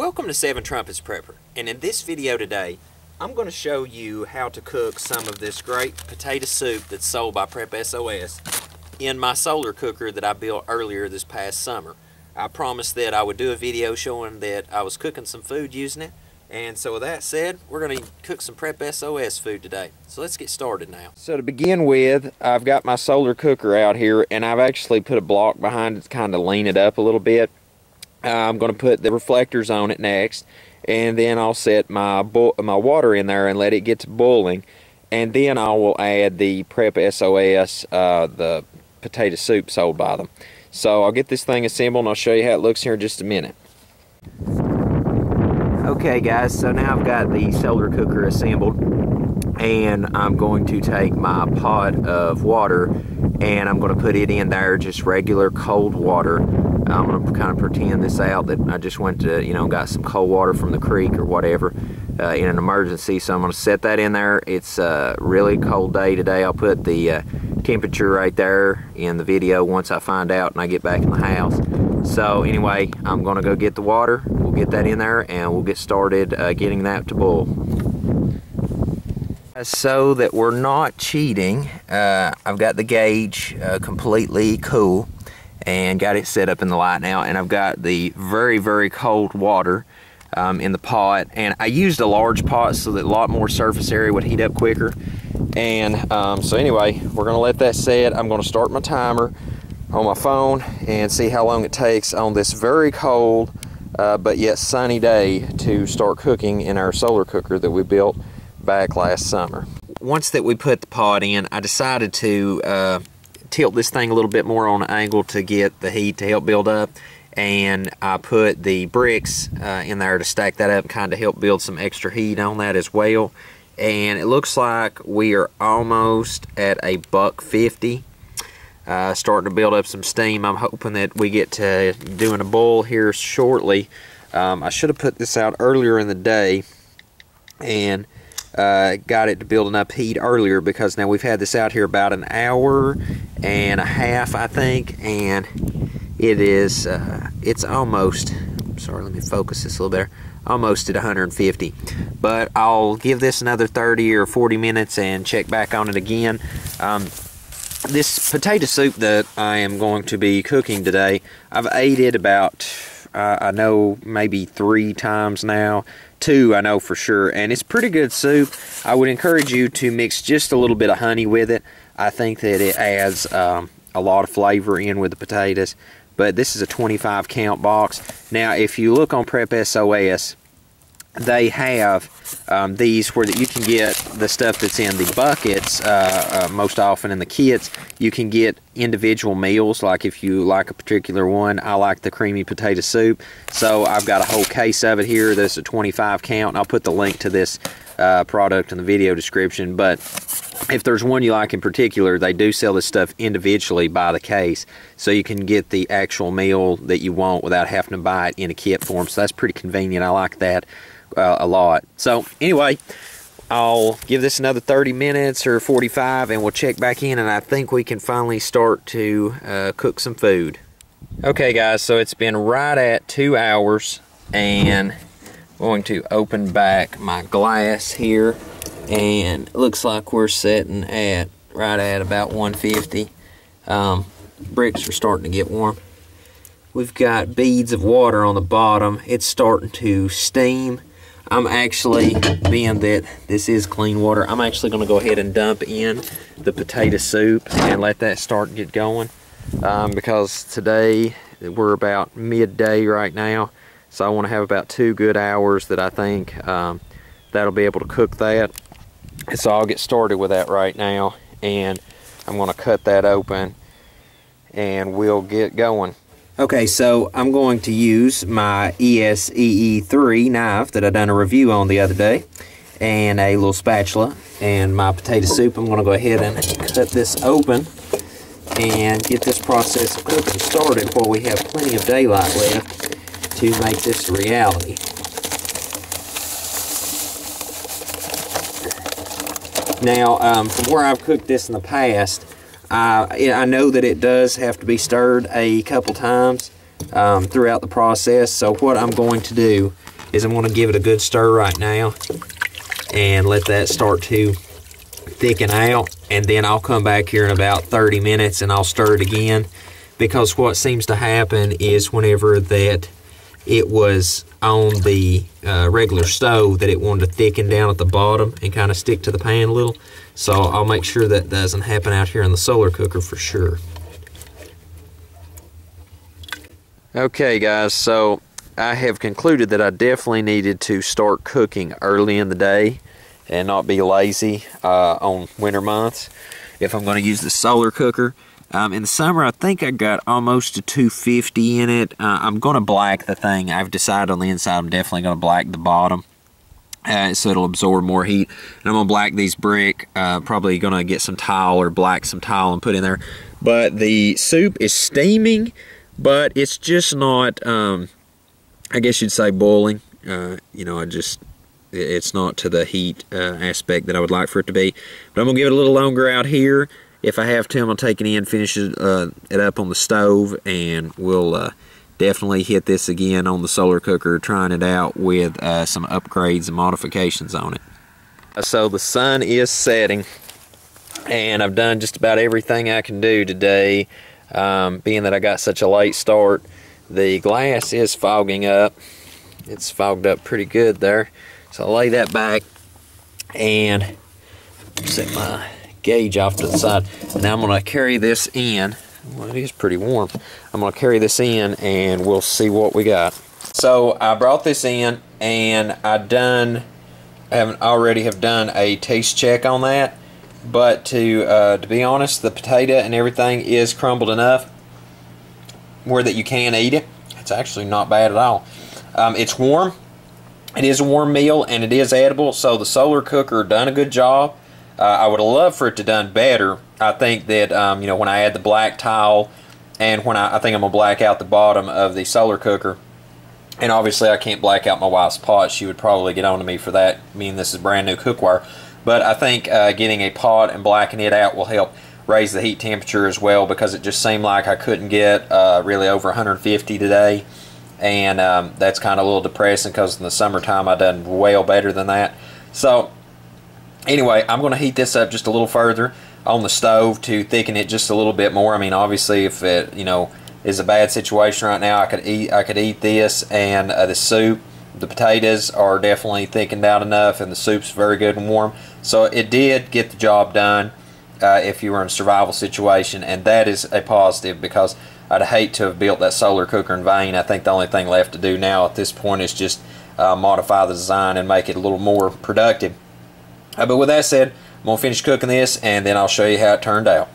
Welcome to Seven Trumpets Prepper, and in this video today I'm going to show you how to cook some of this great potato soup that's sold by PREP S.O.S. in my solar cooker that I built earlier this past summer. I promised that I would do a video showing that I was cooking some food using it, and so with that said, we're going to cook some PREP S.O.S. food today. So let's get started now. So to begin with, I've got my solar cooker out here, and I've actually put a block behind it to kind of lean it up a little bit. I'm going to put the reflectors on it next, and then I'll set my water in there and let it get to boiling, and then I will add the PREP S.O.S. The potato soup sold by them. So I'll get this thing assembled and I'll show you how it looks here in just a minute. Okay guys, so now I've got the solar cooker assembled, and I'm going to take my pot of water and I'm going to put it in there, just regular cold water. I'm going to kind of pretend this out that I just went to, got some cold water from the creek or whatever in an emergency. So I'm going to set that in there. It's a really cold day today. I'll put the temperature right there in the video once I find out and I get back in the house. So anyway, I'm going to go get the water. We'll get that in there and we'll get started getting that to boil. So that we're not cheating, I've got the gauge completely cool and got it set up in the light now, and I've got the very, very cold water in the pot, and I used a large pot so that a lot more surface area would heat up quicker. And so anyway, we're going to let that set. I'm going to start my timer on my phone and see how long it takes on this very cold but yet sunny day to start cooking in our solar cooker that we built back last summer. Once that we put the pot in, I decided to tilt this thing a little bit more on an angle to get the heat to help build up, and I put the bricks in there to stack that up and kind of help build some extra heat on that as well. And it looks like we are almost at a $1.50, starting to build up some steam. I'm hoping that we get to doing a boil here shortly. I should have put this out earlier in the day and got it to build enough heat earlier, because now we've had this out here about an hour and a half, I think, and it is it's almost, sorry, let me focus this a little better, almost at 150. But I'll give this another 30 or 40 minutes and check back on it again. This potato soup that I am going to be cooking today, I've ate it about I know maybe 3 times now. 2 I know for sure, and it's pretty good soup. I would encourage you to mix just a little bit of honey with it. I think that it adds a lot of flavor in with the potatoes. But this is a 25 count box. Now if you look on PREP S.O.S, they have these where you can get the stuff that's in the buckets. Most often in the kits you can get individual meals, like if you like a particular one. I like the creamy potato soup, so I've got a whole case of it here. That's a 25 count, and I'll put the link to this product in the video description. But if there's one you like in particular, they do sell this stuff individually by the case, so you can get the actual meal that you want without having to buy it in a kit form. So that's pretty convenient. I like that a lot. So anyway, I'll give this another 30 minutes or 45 and we'll check back in, and I think we can finally start to cook some food. Okay guys, so it's been right at 2 hours, and I'm going to open back my glass here, and it looks like we're sitting at right at about 150. Bricks are starting to get warm. We've got beads of water on the bottom. It's starting to steam. I'm actually, being that this is clean water, I'm actually going to go ahead and dump in the potato soup and let that start to get going, because today we're about midday right now, so I want to have about 2 good hours that I think that'll be able to cook that. And so I'll get started with that right now, and I'm going to cut that open and we'll get going. Okay, so I'm going to use my ESEE3 knife that I done a review on the other day, and a little spatula, and my potato soup. I'm going to go ahead and cut this open and get this process of cooking started while we have plenty of daylight left to make this a reality. Now, from where I've cooked this in the past, I know that it does have to be stirred a couple times throughout the process. So what I'm going to do is I'm going to give it a good stir right now and let that start to thicken out, and then I'll come back here in about 30 minutes and I'll stir it again, because what seems to happen is whenever that it was on the regular stove, that it wanted to thicken down at the bottom and kind of stick to the pan a little. So I'll make sure that doesn't happen out here in the solar cooker for sure. Okay guys, so I have concluded that I definitely needed to start cooking early in the day and not be lazy on winter months if I'm going to use the solar cooker. In the summer, I think I got almost a 250 in it. I'm going to black the thing. I've decided on the inside I'm definitely going to black the bottom so it'll absorb more heat. And I'm going to black these brick. Probably going to get some tile or black some tile and put in there. But the soup is steaming, but it's just not, I guess you'd say boiling. You know, it's not to the heat aspect that I would like for it to be. But I'm going to give it a little longer out here. If I have to, I'm going to take it in, finish it up on the stove, and we'll definitely hit this again on the solar cooker, trying it out with some upgrades and modifications on it. So the sun is setting, and I've done just about everything I can do today, being that I got such a late start. The glass is fogging up. It's fogged up pretty good there. So I'll lay that back and set my gauge off to the side. And now I'm going to carry this in. Well, it is pretty warm. I'm going to carry this in and we'll see what we got. So I brought this in, and I already have done a taste check on that. But to be honest, the potato and everything is crumbled enough where that you can eat it. It's actually not bad at all. It's warm. It is a warm meal, and it is edible. So the solar cooker done a good job. I would have loved for it to done better. I think that you know, when I add the black tile, and when I think I'm gonna black out the bottom of the solar cooker, and obviously I can't black out my wife's pot. She would probably get on to me for that, meaning this is brand new cookware. But I think getting a pot and blacking it out will help raise the heat temperature as well, because it just seemed like I couldn't get really over 150 today, and that's kind of a little depressing, because in the summertime I done well better than that. So anyway, I'm going to heat this up just a little further on the stove to thicken it just a little bit more. I mean, obviously, if it, you know, is a bad situation right now, I could eat this and the soup. The potatoes are definitely thickened out enough, and the soup's very good and warm. So it did get the job done if you were in a survival situation, and that is a positive, because I'd hate to have built that solar cooker in vain. I think the only thing left to do now at this point is just modify the design and make it a little more productive. But with that said, I'm going to finish cooking this, and then I'll show you how it turned out.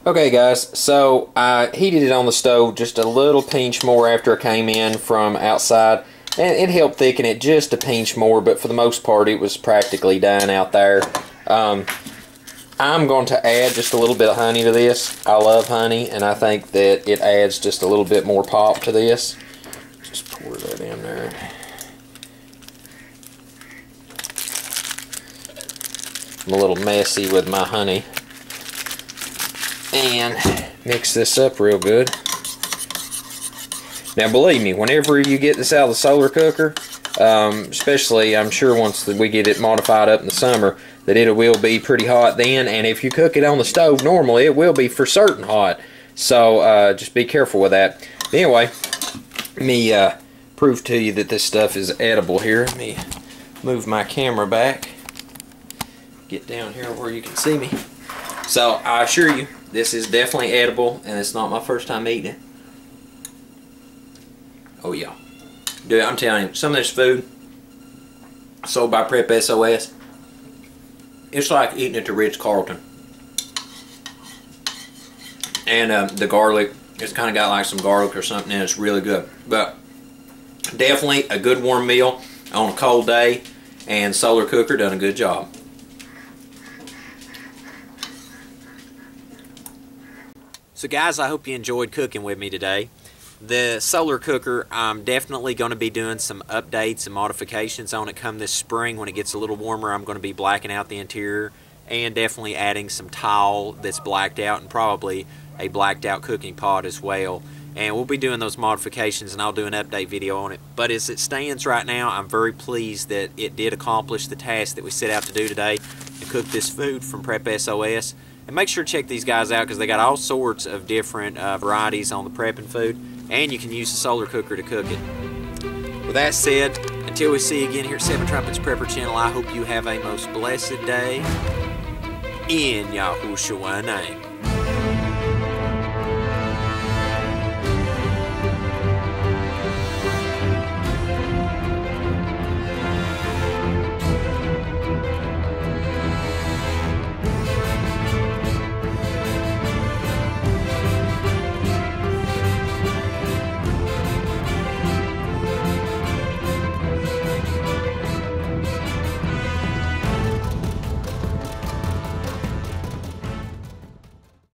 Okay guys, so I heated it on the stove just a little pinch more after I came in from outside, and it helped thicken it just a pinch more, but for the most part it was practically done out there. I'm going to add just a little bit of honey to this. I love honey, and I think that it adds just a little bit more pop to this. Just pour that in there. I'm a little messy with my honey. And mix this up real good. Now believe me, whenever you get this out of the solar cooker, especially I'm sure once we get it modified up in the summer, that it will be pretty hot then, and if you cook it on the stove normally, it will be for certain hot. So just be careful with that. Anyway, let me prove to you that this stuff is edible here. Let me move my camera back. Get down here where you can see me. So I assure you, this is definitely edible, and it's not my first time eating it. Oh yeah. Dude, I'm telling you, some of this food sold by PREP S.O.S, it's like eating at the Ritz-Carlton. And the garlic, it's kind of got like some garlic or something, and it's really good. But definitely a good warm meal on a cold day, and solar cooker done a good job. So guys, I hope you enjoyed cooking with me today. The solar cooker, I'm definitely going to be doing some updates and modifications on it come this spring. When it gets a little warmer, I'm going to be blacking out the interior, and definitely adding some tile that's blacked out, and probably a blacked out cooking pot as well. and we'll be doing those modifications, and I'll do an update video on it. But as it stands right now, I'm very pleased that it did accomplish the task that we set out to do today, to cook this food from PREP S.O.S. And make sure to check these guys out, because they got all sorts of different varieties on the prepping food, and you can use the solar cooker to cook it. With that said, until we see you again here at Seven Trumpets Prepper Channel, I hope you have a most blessed day in Yahushua's name.